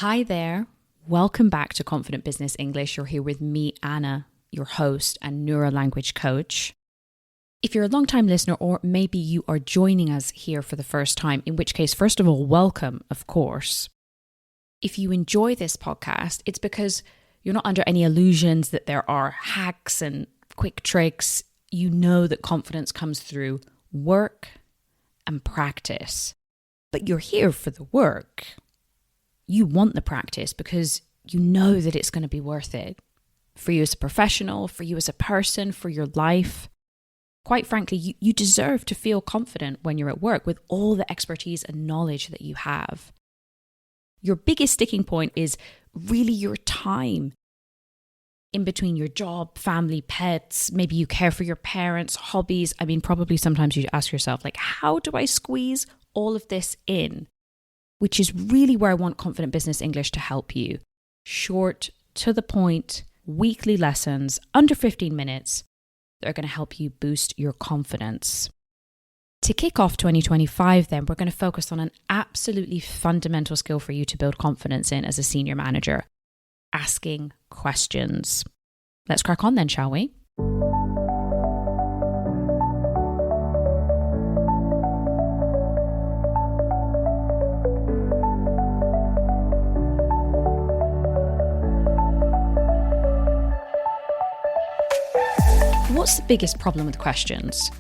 Hi there. Welcome back to Confident Business English. You're here with me, Anna, your host and neuro-language coach. If you're a long-time listener, or maybe you are joining us here for the first time, in which case, first of all, welcome, of course. If you enjoy this podcast, it's because you're not under any illusions that there are hacks and quick tricks. You know that confidence comes through work and practice, but you're here for the work. You want the practice because you know that it's going to be worth it for you as a professional, for you as a person, for your life. Quite frankly, you deserve to feel confident when you're at work with all the expertise and knowledge that you have. Your biggest sticking point is really your time in between your job, family, pets. Maybe you care for your parents, hobbies. Probably sometimes you ask yourself, how do I squeeze all of this in? Which is really where I want Confident Business English to help you. Short, to the point, weekly lessons, under 15 minutes, that are going to help you boost your confidence. To kick off 2025 then, we're going to focus on an absolutely fundamental skill for you to build confidence in as a senior manager: asking questions. Let's crack on then, shall we? What's the biggest problem with questions?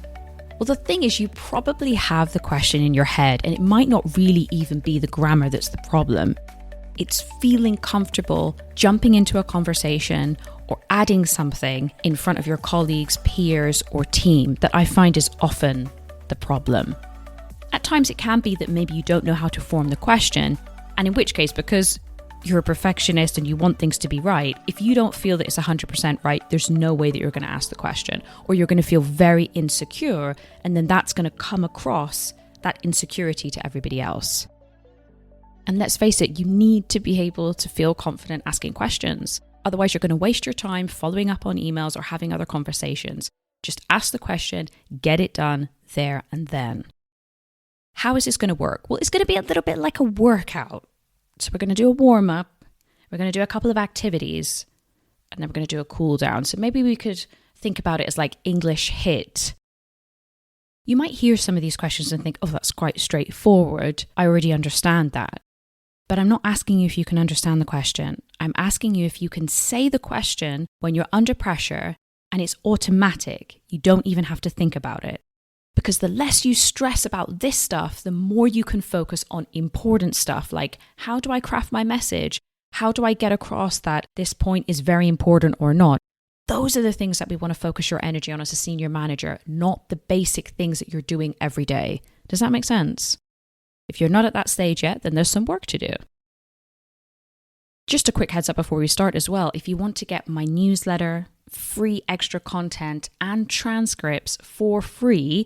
Well, the thing is, you probably have the question in your head, and it might not really even be the grammar that's the problem. It's feeling comfortable jumping into a conversation or adding something in front of your colleagues, peers, or team that I find is often the problem. At times it can be that maybe you don't know how to form the question, and in which case, because you're a perfectionist and you want things to be right, if you don't feel that it's 100% right, there's no way that you're going to ask the question, or you're going to feel very insecure, and then that's going to come across that insecurity to everybody else. And let's face it, you need to be able to feel confident asking questions. Otherwise, you're going to waste your time following up on emails or having other conversations. Just ask the question, get it done there and then. How is this going to work? Well, it's going to be a little bit like a workout. So we're going to do a warm-up, we're going to do a couple of activities, and then we're going to do a cool down. So maybe we could think about it as like English HIIT. You might hear some of these questions and think, oh, that's quite straightforward. I already understand that. But I'm not asking you if you can understand the question. I'm asking you if you can say the question when you're under pressure and it's automatic. You don't even have to think about it. Because the less you stress about this stuff, the more you can focus on important stuff like, how do I craft my message? How do I get across that this point is very important or not? Those are the things that we want to focus your energy on as a senior manager, not the basic things that you're doing every day. Does that make sense? If you're not at that stage yet, then there's some work to do. Just a quick heads up before we start as well. If you want to get my newsletter, free extra content, and transcripts for free,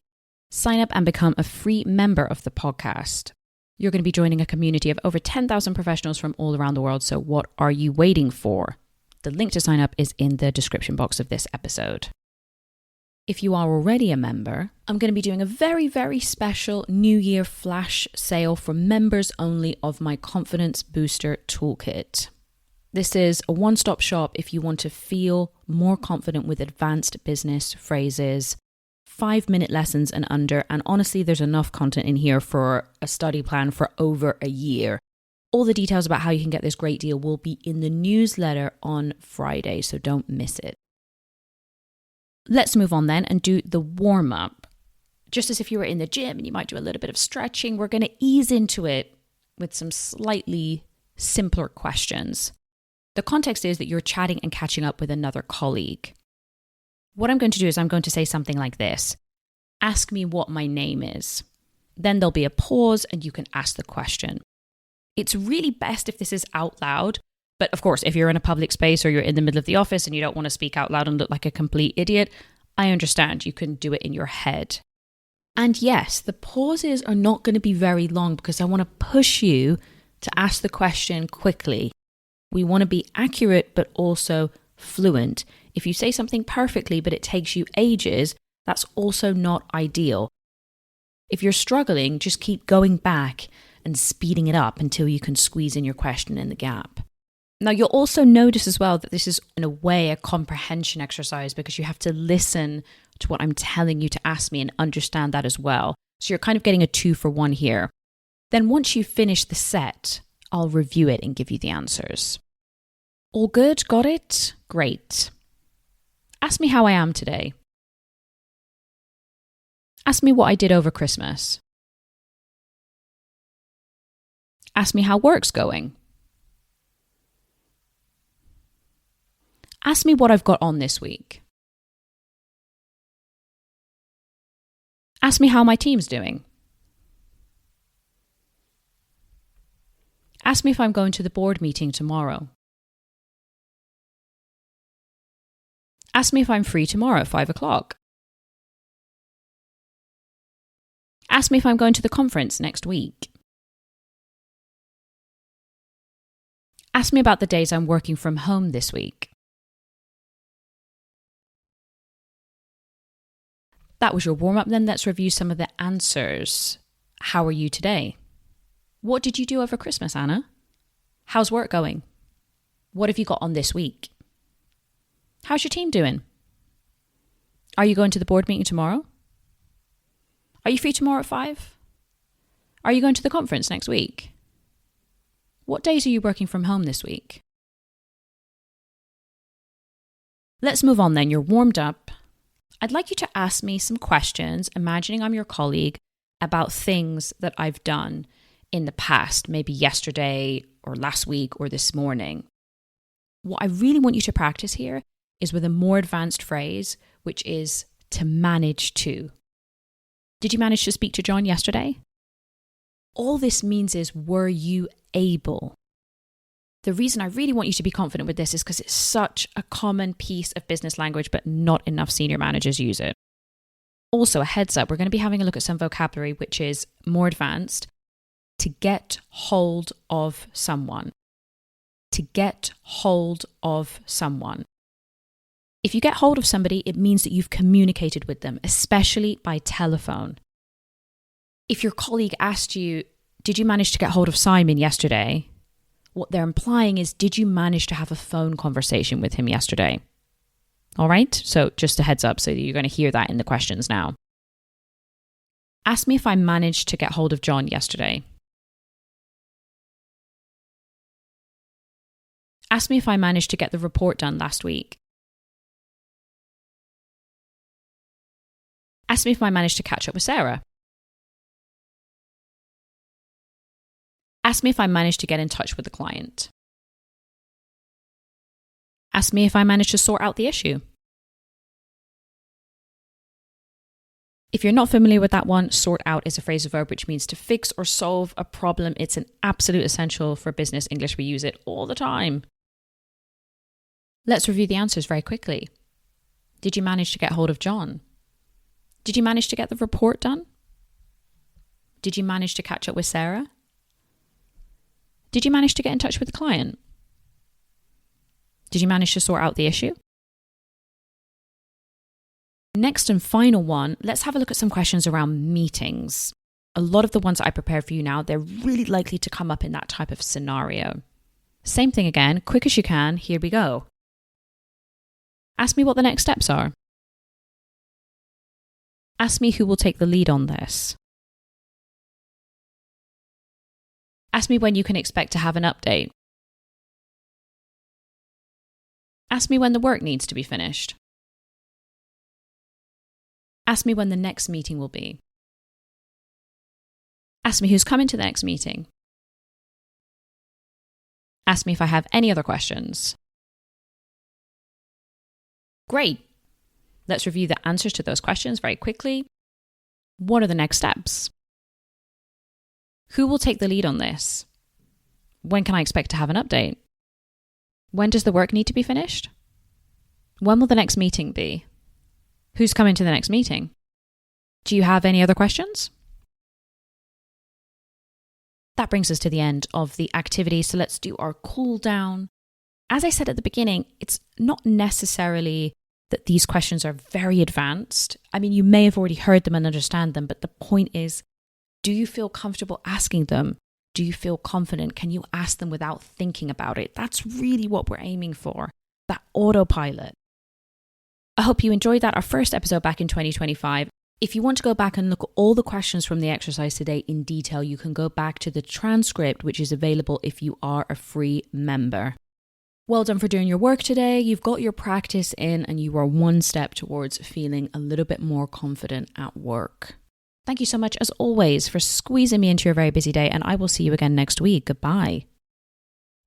sign up and become a free member of the podcast. You're going to be joining a community of over 10,000 professionals from all around the world. So what are you waiting for? The link to sign up is in the description box of this episode. If you are already a member, I'm going to be doing a very, very special New Year flash sale for members only of my Confidence Booster Toolkit. This is a one-stop shop if you want to feel more confident with advanced business phrases, 5-minute lessons and under, and honestly, there's enough content in here for a study plan for over a year. All the details about how you can get this great deal will be in the newsletter on Friday, so don't miss it. Let's move on then and do the warm-up. Just as if you were in the gym and you might do a little bit of stretching, we're going to ease into it with some slightly simpler questions. The context is that you're chatting and catching up with another colleague. What I'm going to do is I'm going to say something like this: ask me what my name is. Then there'll be a pause and you can ask the question. It's really best if this is out loud, but of course, if you're in a public space or you're in the middle of the office and you don't want to speak out loud and look like a complete idiot, I understand. You can do it in your head. And yes, the pauses are not going to be very long because I want to push you to ask the question quickly. We want to be accurate, but also fluent. If you say something perfectly, but it takes you ages, that's also not ideal. If you're struggling, just keep going back and speeding it up until you can squeeze in your question in the gap. Now, you'll also notice as well that this is, in a way, a comprehension exercise because you have to listen to what I'm telling you to ask me and understand that as well. So you're kind of getting a 2-for-1 here. Then once you finish the set, I'll review it and give you the answers. All good? Got it? Great. Ask me how I am today. Ask me what I did over Christmas. Ask me how work's going. Ask me what I've got on this week. Ask me how my team's doing. Ask me if I'm going to the board meeting tomorrow. Ask me if I'm free tomorrow at 5 o'clock. Ask me if I'm going to the conference next week. Ask me about the days I'm working from home this week. That was your warm-up. Then let's review some of the answers. How are you today? What did you do over Christmas, Anna? How's work going? What have you got on this week? How's your team doing? Are you going to the board meeting tomorrow? Are you free tomorrow at 5? Are you going to the conference next week? What days are you working from home this week? Let's move on then. You're warmed up. I'd like you to ask me some questions, imagining I'm your colleague, about things that I've done in the past, maybe yesterday or last week or this morning. What I really want you to practice here is with a more advanced phrase, which is to manage to. Did you manage to speak to John yesterday? All this means is, were you able? The reason I really want you to be confident with this is because it's such a common piece of business language, but not enough senior managers use it. Also, a heads up, we're going to be having a look at some vocabulary which is more advanced. To get hold of someone. To get hold of someone. If you get hold of somebody, it means that you've communicated with them, especially by telephone. If your colleague asked you, did you manage to get hold of Simon yesterday? What they're implying is, did you manage to have a phone conversation with him yesterday? All right, so just a heads up, so you're going to hear that in the questions now. Ask me if I managed to get hold of John yesterday. Ask me if I managed to get the report done last week. Ask me if I managed to catch up with Sarah. Ask me if I managed to get in touch with the client. Ask me if I managed to sort out the issue. If you're not familiar with that one, sort out is a phrasal verb which means to fix or solve a problem. It's an absolute essential for business English. We use it all the time. Let's review the answers very quickly. Did you manage to get hold of John? Did you manage to get the report done? Did you manage to catch up with Sarah? Did you manage to get in touch with the client? Did you manage to sort out the issue? Next and final one, let's have a look at some questions around meetings. A lot of the ones that I prepared for you now, they're really likely to come up in that type of scenario. Same thing again, quick as you can, here we go. Ask me what the next steps are. Ask me who will take the lead on this. Ask me when you can expect to have an update. Ask me when the work needs to be finished. Ask me when the next meeting will be. Ask me who's coming to the next meeting. Ask me if I have any other questions. Great. Let's review the answers to those questions very quickly. What are the next steps? Who will take the lead on this? When can I expect to have an update? When does the work need to be finished? When will the next meeting be? Who's coming to the next meeting? Do you have any other questions? That brings us to the end of the activity. So let's do our cool down. As I said at the beginning, it's not necessarily that these questions are very advanced. I mean, you may have already heard them and understand them, but the point is, do you feel comfortable asking them Do you feel confident? Can you ask them without thinking about it? That's really what we're aiming for, that autopilot. I hope you enjoyed that, our first episode back in 2025. If you want to go back and look at all the questions from the exercise today in detail, you can go back to the transcript, which is available if you are a free member. Well done for doing your work today. You've got your practice in and you are one step towards feeling a little bit more confident at work. Thank you so much, as always, for squeezing me into your very busy day, and I will see you again next week. Goodbye.